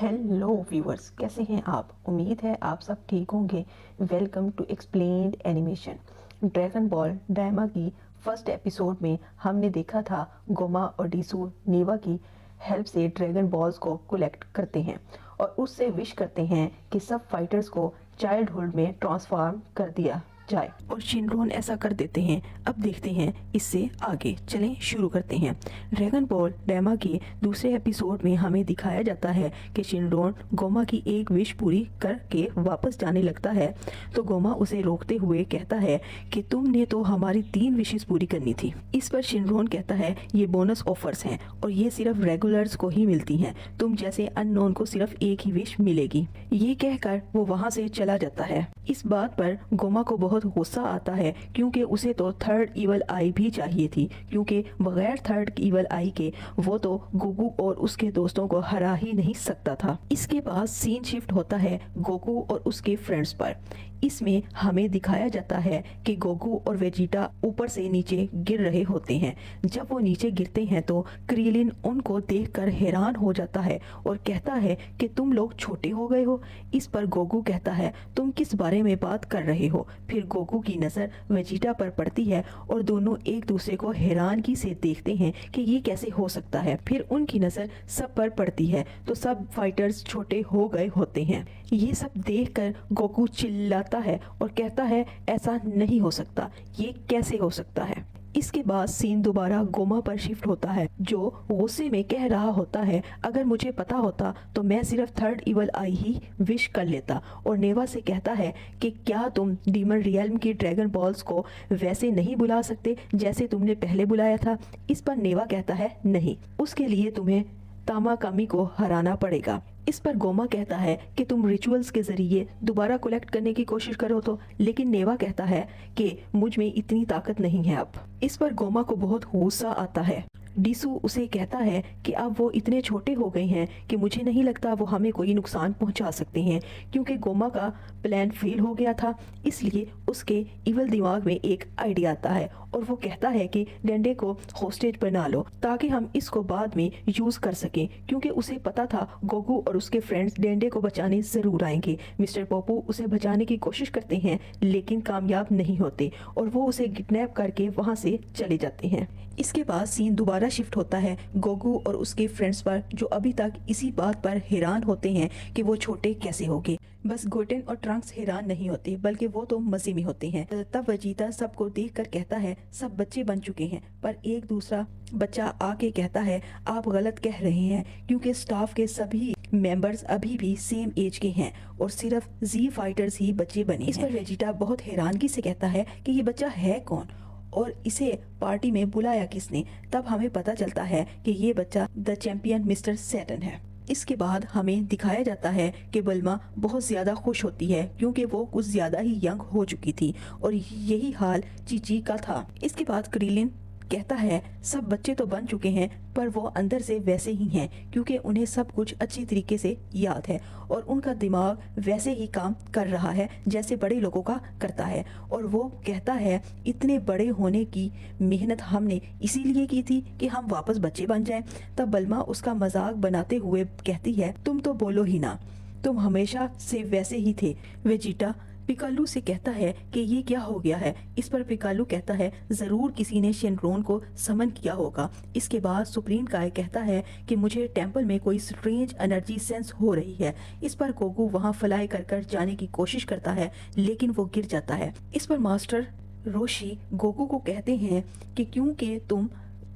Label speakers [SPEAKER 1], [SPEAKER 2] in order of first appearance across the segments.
[SPEAKER 1] Hello viewers, कैसे हैं आप? उम्मीद है आप सब ठीक होंगे। Welcome to explained animation. Dragon ball Daima की फर्स्ट एपिसोड में हमने देखा था गोमा और डीसू नेवा की हेल्प से ड्रैगन बॉल्स को कलेक्ट करते हैं और उससे विश करते हैं कि सब फाइटर्स को चाइल्डहुड में ट्रांसफॉर्म कर दिया जाए, और शिनरोन ऐसा कर देते हैं। अब देखते हैं इससे आगे। चलें शुरू करते हैं। ड्रैगन बॉल डायमा के दूसरे एपिसोड में हमें दिखाया जाता है कि शिनरोन गोमा की एक विश पूरी करके वापस जाने लगता है, तो गोमा उसे रोकते हुए कहता है कि तुमने तो हमारी 3 विशेस पूरी करनी थी। इस पर शिनरोन कहता है ये बोनस ऑफर्स हैं और ये सिर्फ रेगुलर्स को ही मिलती हैं, तुम जैसे अननोन को सिर्फ एक ही विश मिलेगी। ये कहकर वो वहाँ से चला जाता है। इस बात पर गोमा को बहुत गुस्सा आता है क्योंकि उसे तो थर्ड इवल आई भी चाहिए थी, क्योंकि बगैर थर्ड इवल आई के वो तो गोकू और उसके दोस्तों को हरा ही नहीं सकता था। इसके बाद सीन शिफ्ट होता है गोकू और उसके फ्रेंड्स पर। इसमें हमें दिखाया जाता है कि गोकू और वेजिटा ऊपर से नीचे गिर रहे होते हैं। जब वो नीचे गिरते हैं तो क्रिलिन उनको देखकर हैरान हो जाता है और कहता है कि तुम लोग छोटे हो गए हो। इस पर गोकू कहता है तुम किस बारे में बात कर रहे हो। फिर गोकू की नज़र वेजिटा पर पड़ती है और दोनों एक दूसरे को हैरानगी से देखते हैं कि ये कैसे हो सकता है। फिर उनकी नज़र सब पर पड़ती है तो सब फाइटर्स छोटे हो गए होते हैं। ये सब देखकर गोकू चिल्लाता है और कहता है ऐसा नहीं हो सकता, ये कैसे हो सकता है। इसके बाद सीन दोबारा गोमा पर शिफ्ट होता है, जो गुस्से में कह रहा होता है अगर मुझे पता होता तो मैं सिर्फ थर्ड इवल आई ही विश कर लेता। और नेवा से कहता है कि क्या तुम डीमन रियल्म की ड्रैगन बॉल्स को वैसे नहीं बुला सकते जैसे तुमने पहले बुलाया था। इस पर नेवा कहता है नहीं, उसके लिए तुम्हें तामाकामी को हराना पड़ेगा। इस पर गोमा कहता है कि तुम रिचुअल्स के जरिए दोबारा कलेक्ट करने की कोशिश करो तो, लेकिन नेवा कहता है कि मुझ में इतनी ताकत नहीं है अब। इस पर गोमा को बहुत गुस्सा आता है। डीसू उसे कहता है कि अब वो इतने छोटे हो गए हैं कि मुझे नहीं लगता वो हमें कोई नुकसान पहुंचा सकते हैं, क्योंकि गोमा का प्लान फेल हो गया था। इसलिए उसके इवल दिमाग में एक आइडिया आता है और वो कहता है कि डेंडे को होस्टेज बना लो ताकि हम इसको बाद में यूज कर सकें, क्योंकि उसे पता था गोकू और उसके फ्रेंड्स डेंडे को बचाने जरूर आएंगे। मिस्टर पोपू उसे बचाने की कोशिश करते हैं लेकिन कामयाब नहीं होते और वो उसे किडनैप करके वहां से चले जाते हैं। इसके बाद सीन दोबारा शिफ्ट होता है गोकू और उसके फ्रेंड्स पर, जो अभी तक इसी बात पर हैरान होते हैं कि वो छोटे कैसे हो गए। बस गोटेन और ट्रंक्स हैरान नहीं होते बल्कि वो तो मजे में होते हैं। तब वजीता सबको देखकर कहता है सब बच्चे बन चुके हैं, पर एक दूसरा बच्चा आके कहता है आप गलत कह रहे हैं, क्योंकि स्टाफ के सभी मेंबर्स अभी भी सेम एज के हैं और सिर्फ जी फाइटर्स ही बच्चे बने हैं। इस पर वेजिटा बहुत हैरानगी से कहता है कि ये बच्चा है कौन और इसे पार्टी में बुलाया किसने। तब हमें पता चलता है कि ये बच्चा द चैंपियन मिस्टर सैटर्न है। इसके बाद हमें दिखाया जाता है कि बल्मा बहुत ज़्यादा खुश होती है क्योंकि वो कुछ ज़्यादा ही यंग हो चुकी थी और यही हाल चीची का था। इसके बाद क्रिलिन कहता है सब बच्चे तो बन चुके हैं पर वो अंदर से वैसे ही हैं, क्योंकि उन्हें सब कुछ अच्छी तरीके से याद है और उनका दिमाग वैसे ही काम कर रहा है जैसे बड़े लोगों का करता है। और वो कहता है इतने बड़े होने की मेहनत हमने इसीलिए की थी कि हम वापस बच्चे बन जाएं। तब बल्मा उसका मजाक बनाते हुए कहती है तुम तो बोलो ही ना, तुम हमेशा से वैसे ही थे। वेजिटा पिकालू से कहता है कि ये क्या हो गया है। इस पर पिकालू कहता है जरूर किसी ने शेनरोन को समन किया होगा। इसके बाद सुप्रीम काय कहता है कि मुझे टेंपल में कोई स्ट्रेंज एनर्जी सेंस हो रही है। इस पर गोकू वहां फ्लाई कर जाने की कोशिश करता है लेकिन वो गिर जाता है। इस पर मास्टर रोशी गोकू को कहते हैं कि क्योंकि तुम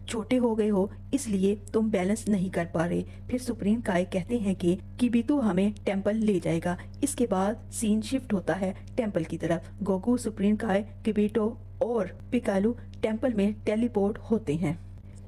[SPEAKER 1] छोटे हो गए हो इसलिए तुम बैलेंस नहीं कर पा रहे। फिर सुप्रीम काय कहते हैं कि किबितू हमें टेंपल ले जाएगा। इसके बाद सीन शिफ्ट होता है टेंपल की तरफ। गोकू, सुप्रीम काय, किबिटो और पिकालू टेंपल में टेलीपोर्ट होते हैं।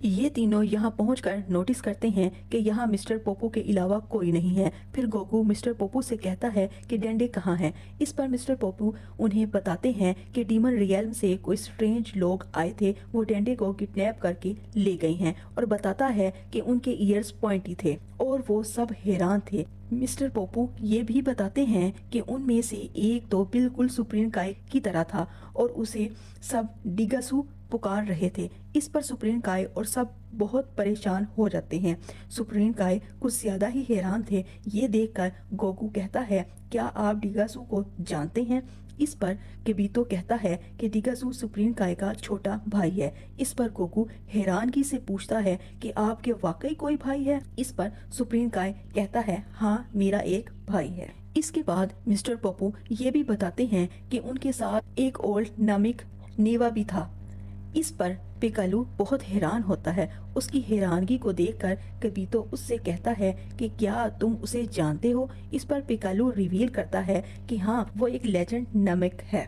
[SPEAKER 1] ये तीनों यहाँ पहुंचकर नोटिस करते हैं कि यहाँ मिस्टर पोपू के अलावा कोई नहीं है। फिर गोकू मिस्टर पोपू से कहता है कि डेंडे कहाँ है। इस पर मिस्टर पोपू उन्हें बताते हैं कि डीमन रियल्म से कोई स्ट्रेंज लोग आए थे, वो डेंडे को किडनैप करके ले गए हैं और बताता है कि उनके ईयर्स पॉइंटी थे और वो सब हैरान थे। मिस्टर पोपू ये भी बताते हैं कि उनमें से एक तो बिल्कुल सुप्रीम काय की तरह था और उसे सब डिगासू पुकार रहे थे। इस पर सुप्रीम काय और सब बहुत परेशान हो जाते हैं। सुप्रीम काय कुछ ज्यादा ही हैरान थे। ये देखकर गोकू कहता है, क्या आप डिगासू को जानते हैं? इस पर किबितो कहता है कि डिगासू सुप्रीम काय का छोटा भाई है। इस पर गोकू हैरानगी से पूछता है कि आपके वाकई कोई भाई है? इस पर सुप्रीम काय कहता है, हाँ, मेरा एक भाई है। इसके बाद मिस्टर पप्पू ये भी बताते हैं कि उनके साथ एक ओल्ड नामिक नेवा भी था। इस पर पिकालू बहुत हैरान होता है। उसकी हैरानगी को देखकर कबीतो उससे कहता है कि क्या तुम उसे जानते हो? इस पर पिकालू रिवील करता है कि हाँ, वो एक लेजेंड नमिक है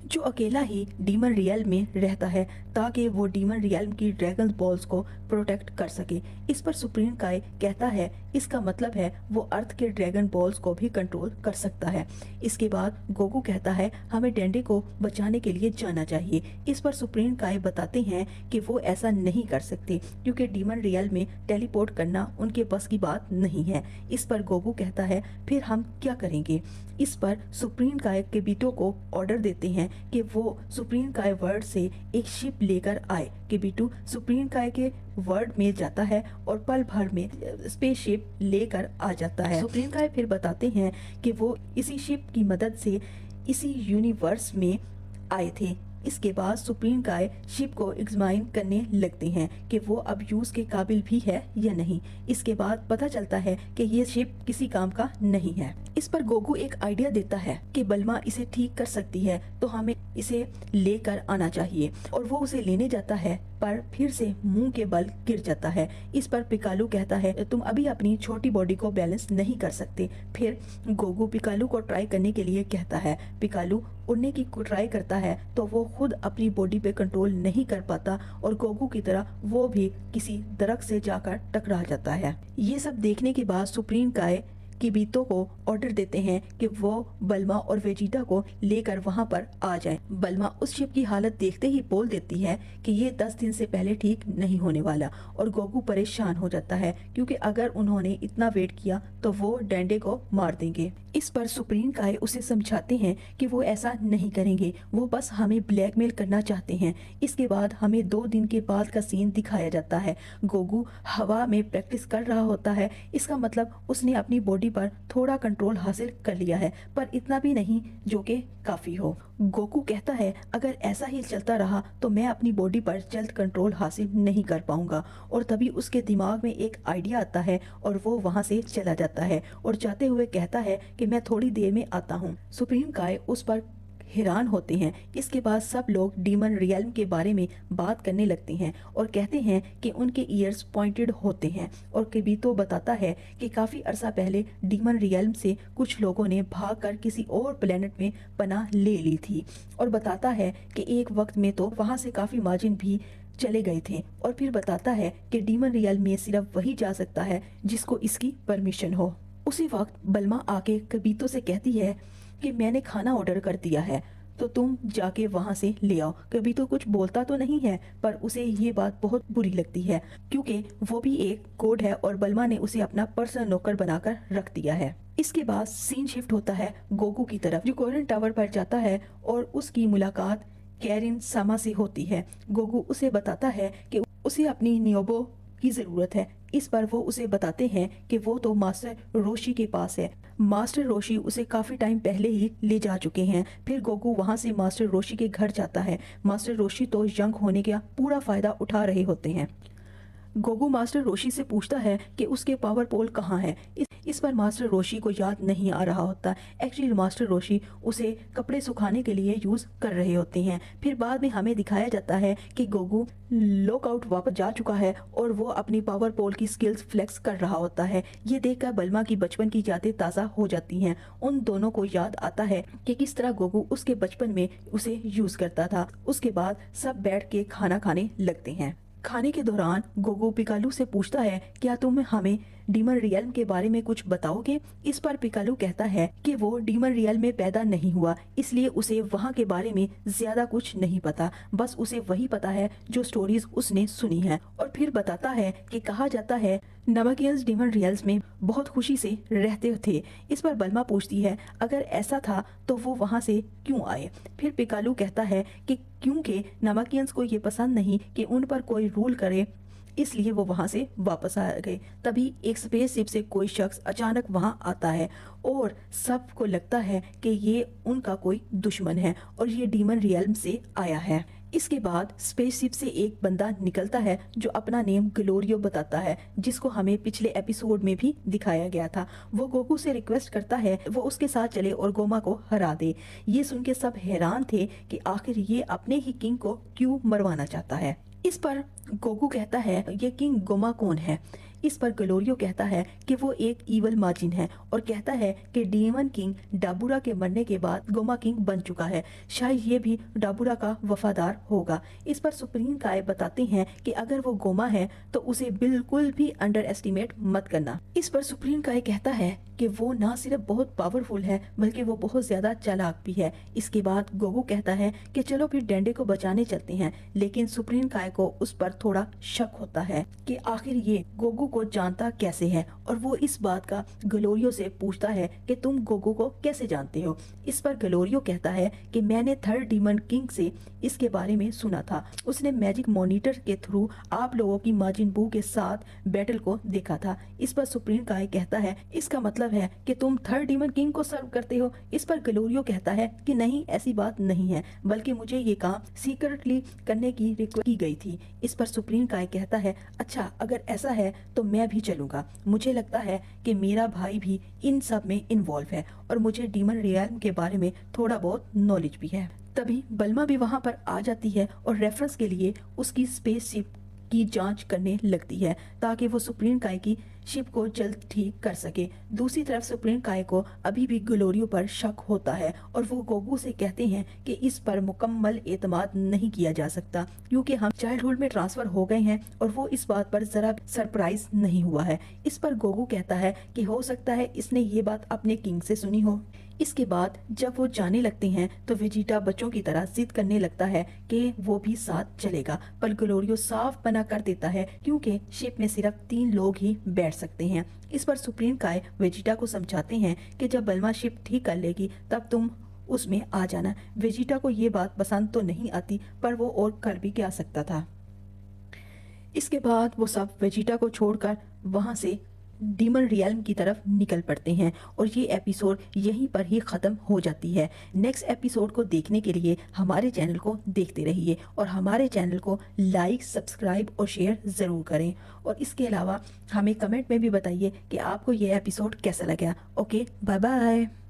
[SPEAKER 1] जो अकेला ही डीमन रियल्म में रहता है ताकि वो डीमन रियल्म की ड्रैगन बॉल्स को प्रोटेक्ट कर सके। इस पर सुप्रीम काय कहता है, इसका मतलब है वो अर्थ के ड्रैगन बॉल्स को भी कंट्रोल कर सकता है। इसके बाद गोकू कहता है, हमें डेंडे को बचाने के लिए जाना चाहिए। इस पर सुप्रीम काय बताते हैं कि वो ऐसा नहीं कर सकते क्योंकि डीमन रियल्म में टेलीपोर्ट करना उनके बस की बात नहीं है। इस पर गोकू कहता है, फिर हम क्या करेंगे? इस पर सुप्रीम काय किबितो को ऑर्डर देते हैं कि वो सुप्रीम काय वर्ल्ड से एक शिप लेकर आए। किबितो सुप्रीम काय के वर्ल्ड में जाता है और पल भर में स्पेसशिप लेकर आ जाता है। सुप्रीम काय फिर बताते हैं कि वो इसी शिप की मदद से इसी यूनिवर्स में आए थे। इसके बाद सुप्रीम काय शिप को एग्जामिन करने लगते हैं कि वो अब यूज के काबिल भी है या नहीं। इसके बाद पता चलता है कि ये शिप किसी काम का नहीं है। इस पर गोकू एक आइडिया देता है कि बल्मा इसे ठीक कर सकती है, तो हमें इसे लेकर आना चाहिए। और वो उसे लेने जाता है पर फिर से मुंह के बल गिर जाता है। इस पर पिकालू कहता है, तुम अभी अपनी छोटी बॉडी को बैलेंस नहीं कर सकते। फिर गोकू पिकालू को ट्राई करने के लिए कहता है। पिकालू उड़ने की ट्राई करता है तो वो खुद अपनी बॉडी पे कंट्रोल नहीं कर पाता और गोकू की तरह वो भी किसी दरख्त से जाकर टकरा जाता है। ये सब देखने के बाद सुप्रीम काय किबितो को ऑर्डर देते हैं कि वो बल्मा और वेजिटा को लेकर वहां पर आ जाए। बल्मा उस शिप की हालत देखते ही बोल देती है कि ये 10 दिन से पहले ठीक नहीं होने वाला और गोकू परेशान हो जाता है क्योंकि अगर उन्होंने इतना वेट किया तो वो डेंडे को मार देंगे। इस पर सुप्रीम काय उसे समझाते हैं कि वो ऐसा नहीं करेंगे, वो बस हमें ब्लैकमेल करना चाहते हैं। इसके बाद हमें 2 दिन के बाद का सीन दिखाया जाता है। गोकू हवा में प्रैक्टिस कर रहा होता है। इसका मतलब उसने अपनी बॉडी पर थोड़ा कंट्रोल हासिल कर लिया है, पर इतना भी नहीं जो कि काफी हो। गोकू कहता है, अगर ऐसा ही चलता रहा तो मैं अपनी बॉडी पर जल्द कंट्रोल हासिल नहीं कर पाऊंगा। और तभी उसके दिमाग में एक आइडिया आता है और वो वहां से चला जाता है और जाते हुए कहता है कि मैं थोड़ी देर में आता हूँ। सुप्रीम काय उस पर हैरान होते हैं। इसके बाद सब लोग डीमन रियल्म के बारे में बात करने लगते हैं और कहते हैं कि उनके ईयर्स पॉइंटेड होते हैं। और किबितो बताता है कि काफी अरसा पहले डीमन रियल्म से कुछ लोगों ने भागकर किसी और प्लेनेट में पनाह ले ली थी और बताता है कि एक वक्त में तो वहां से काफी माजिन भी चले गए थे। और फिर बताता है कि डीमन रियल्म में सिर्फ वही जा सकता है जिसको इसकी परमिशन हो। उसी वक्त बल्मा आके किबितो से कहती है कि मैंने खाना ऑर्डर कर दिया है तो तुम जाके वहां से ले आओ। कभी तो कुछ बोलता तो नहीं है पर उसे ये बात बहुत बुरी लगती है क्योंकि वो भी एक कोड है और बल्मा ने उसे अपना पर्सनल नौकर बनाकर रख दिया है। इसके बाद सीन शिफ्ट होता है गोकू की तरफ जो कोरन टावर पर जाता है और उसकी मुलाकात कैरिन सामा से होती है। गोकू उसे बताता है कि उसे अपनी नियोबो की जरूरत है। इस पर वो उसे बताते हैं कि वो तो मास्टर रोशी के पास है। मास्टर रोशी उसे काफी टाइम पहले ही ले जा चुके हैं। फिर गोकू वहां से मास्टर रोशी के घर जाता है। मास्टर रोशी तो यंग होने का पूरा फायदा उठा रहे होते हैं। गोकू मास्टर रोशी से पूछता है कि उसके पावर पोल कहाँ है। इस पर मास्टर रोशी को याद नहीं आ रहा होता। एक्चुअली मास्टर रोशी उसे कपड़े सुखाने के लिए यूज कर रहे होते हैं। फिर बाद में हमें दिखाया जाता है कि गोकू लॉकआउट वापस जा चुका है और वो अपनी पावर पोल की स्किल्स फ्लेक्स कर रहा होता है। ये देखकर बल्मा की बचपन की यादें ताज़ा हो जाती हैं। उन दोनों को याद आता है कि किस तरह गोकू उसके बचपन में उसे यूज करता था। उसके बाद सब बैठ के खाना खाने लगते हैं। खाने के दौरान गोकू पिकालू से पूछता है, क्या तुम हमें डीमन रियल्म के बारे में कुछ बताओगे? इस पर पिकालू कहता है कि वो डीमन रियल्म में पैदा नहीं हुआ, इसलिए उसे वहाँ के बारे में ज्यादा कुछ नहीं पता। बस उसे वही पता है जो स्टोरीज उसने सुनी है। और फिर बताता है कि कहा जाता है नमाकियंस डीमन रियल्स में बहुत खुशी से रहते थे। इस पर बल्मा पूछती है अगर ऐसा था तो वो वहाँ से क्यों आए। फिर पिकालू कहता है कि क्योंकि नमाकियंस को ये पसंद नहीं कि उन पर कोई रूल करे, इसलिए वो वहाँ से वापस आ गए। तभी एक स्पेसशिप से कोई शख्स अचानक वहाँ आता है और सबको लगता है कि ये उनका कोई दुश्मन है और ये डीमन रियल्म से आया है। इसके बाद स्पेसशिप से एक बंदा निकलता है जो अपना नेम ग्लोरियो बताता है, जिसको हमें पिछले एपिसोड में भी दिखाया गया था। वो गोकू से रिक्वेस्ट करता है वो उसके साथ चले और गोमा को हरा दे। ये सुन के सब हैरान थे कि आखिर ये अपने ही किंग को क्यों मरवाना चाहता है। इस पर गोकू कहता है ये किंग गोमा कौन है। इस पर ग्लोरियो कहता है कि वो एक ईवल माजिन है और कहता है कि डीमन किंग डाबुरा के मरने के बाद गोमा किंग बन चुका है, शायद ये भी डाबुरा का वफादार होगा। इस पर सुप्रीम काय बताते हैं कि अगर वो गोमा है तो उसे बिल्कुल भी अंडर एस्टिमेट मत करना। इस पर सुप्रीम काय कहता है कि वो ना सिर्फ बहुत पावरफुल है बल्कि वो बहुत ज्यादा चालाक भी है। इसके बाद गोकू कहता है कि चलो फिर डेंडे को बचाने चलते हैं, लेकिन सुप्रीम काय को उस पर थोड़ा शक होता है कि आखिर ये गोकू को जानता कैसे है और वो इस बात का ग्लोरियो से पूछता है कि तुम गोकू को कैसे जानते हो। इस पर ग्लोरियो कहता है कि मैंने थर्ड डीमन किंग से इसके बारे में सुना था, उसने मैजिक मॉनिटर के थ्रू आप लोगों की माजिन बू के साथ बैटल को देखा था। इस पर सुप्रीम काय कहता है इसका मतलब है कि तुम थर्ड डीमन किंग को सर्व करते हो। इस पर ग्लोरियो कहता है कि नहीं, ऐसी बात नहीं है, बल्कि मुझे ये काम सीक्रेटली करने की रिक्वेस्ट की गई थी। इस पर सुप्रीम काय कहता है अच्छा अगर ऐसा है तो मैं भी चलूंगा, मुझे लगता है कि मेरा भाई भी इन सब में इन्वॉल्व है और मुझे डीमन रियल्म के बारे में थोड़ा बहुत नॉलेज भी है। तभी बल्मा भी वहां पर आ जाती है और रेफरेंस के लिए उसकी स्पेसशिप की जांच करने लगती है ताकि वो सुप्रीम काय की शिप को जल्द ठीक कर सके। दूसरी तरफ सुप्रीम काय को अभी भी ग्लोरियो पर शक होता है और वो गोकू से कहते हैं कि इस पर मुकम्मल एतमाद नहीं किया जा सकता क्योंकि हम चाइल्डहुड में ट्रांसफर हो गए हैं और वो इस बात पर जरा सरप्राइज नहीं हुआ है। इस पर गोकू कहता है कि हो सकता है इसने ये बात अपने किंग से सुनी हो। इसके बाद जब वो जाने लगते हैं तो वेजिटा बच्चों की तरह जिद करने लगता है कि वो भी साथ चलेगा, पर ग्लोरियो साफ मना कर देता है क्योंकि शिप में सिर्फ 3 लोग ही बैठ सकते हैं। इस पर सुप्रीम काय वेजिटा को समझाते हैं कि जब बल्मा शिप ठीक कर लेगी तब तुम उसमें आ जाना। वेजिटा को ये बात पसंद तो नहीं आती पर वो और कर भी क्या सकता था। इसके बाद वो सब वेजिटा को छोड़कर वहां से डीमन रियल्म की तरफ निकल पड़ते हैं और ये एपिसोड यहीं पर ही ख़त्म हो जाती है। नेक्स्ट एपिसोड को देखने के लिए हमारे चैनल को देखते रहिए और हमारे चैनल को लाइक, सब्सक्राइब और शेयर ज़रूर करें। और इसके अलावा हमें कमेंट में भी बताइए कि आपको ये एपिसोड कैसा लगा। Okay, bye bye.